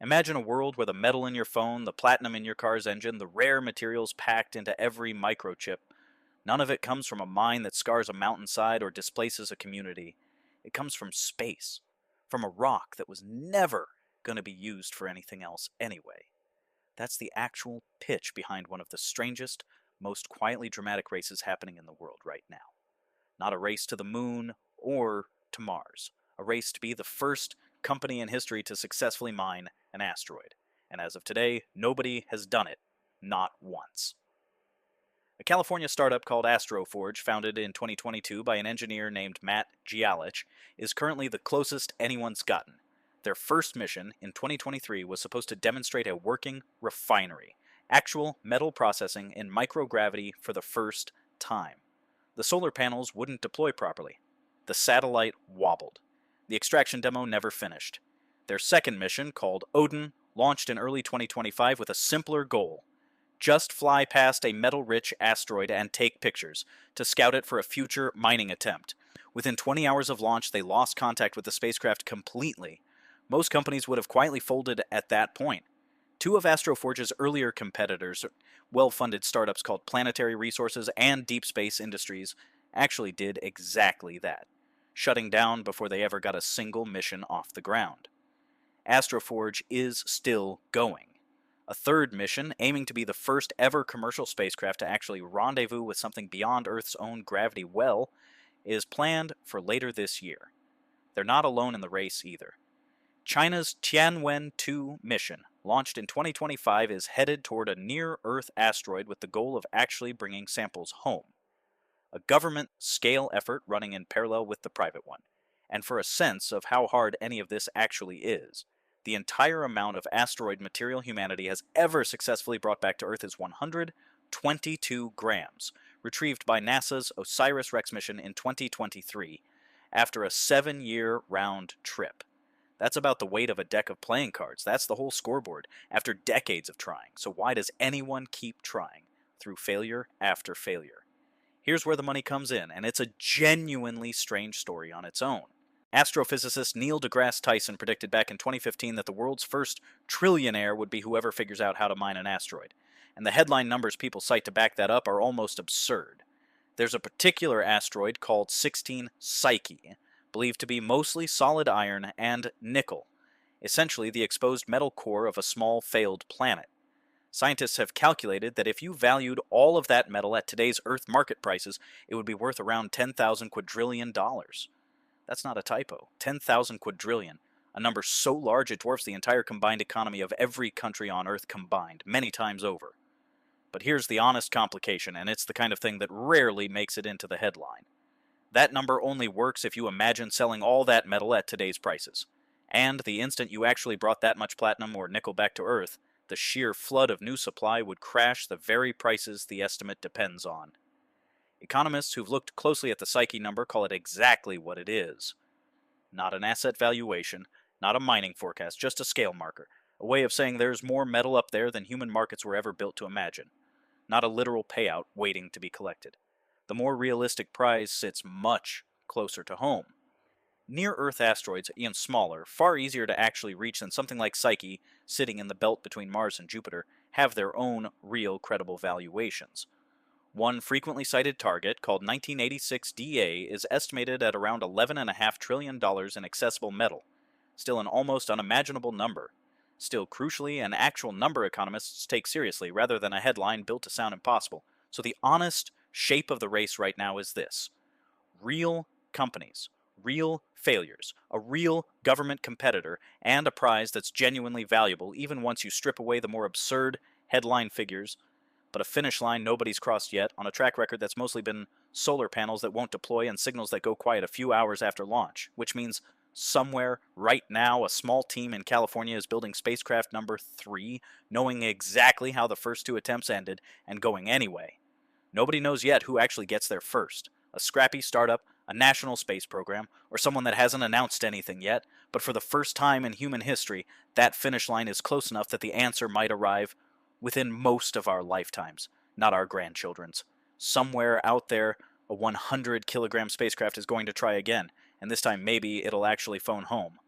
Imagine a world where the metal in your phone, the platinum in your car's engine, the rare materials packed into every microchip, none of it comes from a mine that scars a mountainside or displaces a community. It comes from space, from a rock that was never going to be used for anything else anyway. That's the actual pitch behind one of the strangest, most quietly dramatic races happening in the world right now. Not a race to the moon or to Mars. A race to be the first company in history to successfully mine an asteroid. And as of today, nobody has done it. Not once. A California startup called AstroForge, founded in 2022 by an engineer named Matt Gialich, is currently the closest anyone's gotten. Their first mission in 2023 was supposed to demonstrate a working refinery, actual metal processing in microgravity for the first time. The solar panels wouldn't deploy properly. The satellite wobbled. The extraction demo never finished. Their second mission, called Odin, launched in early 2025 with a simpler goal. Just fly past a metal-rich asteroid and take pictures, to scout it for a future mining attempt. Within 20 hours of launch, they lost contact with the spacecraft completely. Most companies would have quietly folded at that point. Two of AstroForge's earlier competitors, well-funded startups called Planetary Resources and Deep Space Industries, actually did exactly that, shutting down before they ever got a single mission off the ground. AstroForge is still going. A third mission, aiming to be the first ever commercial spacecraft to actually rendezvous with something beyond Earth's own gravity well, is planned for later this year. They're not alone in the race either. China's Tianwen-2 mission, launched in 2025, is headed toward a near-Earth asteroid with the goal of actually bringing samples home. A government-scale effort running in parallel with the private one. And for a sense of how hard any of this actually is, the entire amount of asteroid material humanity has ever successfully brought back to Earth is 122 grams, retrieved by NASA's OSIRIS-REx mission in 2023, after a 7-year round trip. That's about the weight of a deck of playing cards. That's the whole scoreboard, after decades of trying. So why does anyone keep trying, through failure after failure? Here's where the money comes in, and it's a genuinely strange story on its own. Astrophysicist Neil deGrasse Tyson predicted back in 2015 that the world's first trillionaire would be whoever figures out how to mine an asteroid. And the headline numbers people cite to back that up are almost absurd. There's a particular asteroid called 16 Psyche, believed to be mostly solid iron and nickel, essentially the exposed metal core of a small failed planet. Scientists have calculated that if you valued all of that metal at today's Earth market prices, it would be worth around 10,000 quadrillion dollars. That's not a typo. 10,000 quadrillion, a number so large it dwarfs the entire combined economy of every country on Earth combined, many times over. But here's the honest complication, and it's the kind of thing that rarely makes it into the headline. That number only works if you imagine selling all that metal at today's prices. And the instant you actually brought that much platinum or nickel back to Earth, the sheer flood of new supply would crash the very prices the estimate depends on. Economists who've looked closely at the Psyche number call it exactly what it is. Not an asset valuation, not a mining forecast, just a scale marker, a way of saying there's more metal up there than human markets were ever built to imagine. Not a literal payout waiting to be collected. The more realistic prize sits much closer to home. Near-Earth asteroids, even smaller, far easier to actually reach than something like Psyche, sitting in the belt between Mars and Jupiter, have their own real credible valuations. One frequently cited target, called 1986 DA, is estimated at around $11.5 trillion in accessible metal. Still an almost unimaginable number. Still, crucially, an actual number economists take seriously, rather than a headline built to sound impossible. So the honest shape of the race right now is this. Real companies, real failures, a real government competitor, and a prize that's genuinely valuable even once you strip away the more absurd headline figures, but a finish line nobody's crossed yet on a track record that's mostly been solar panels that won't deploy and signals that go quiet a few hours after launch, which means somewhere right now a small team in California is building spacecraft number 3, knowing exactly how the first 2 attempts ended and going anyway. Nobody knows yet who actually gets there first. A scrappy startup, a national space program, or someone that hasn't announced anything yet, but for the first time in human history, that finish line is close enough that the answer might arrive within most of our lifetimes, not our grandchildren's. Somewhere out there, a 100-kilogram spacecraft is going to try again, and this time maybe it'll actually phone home.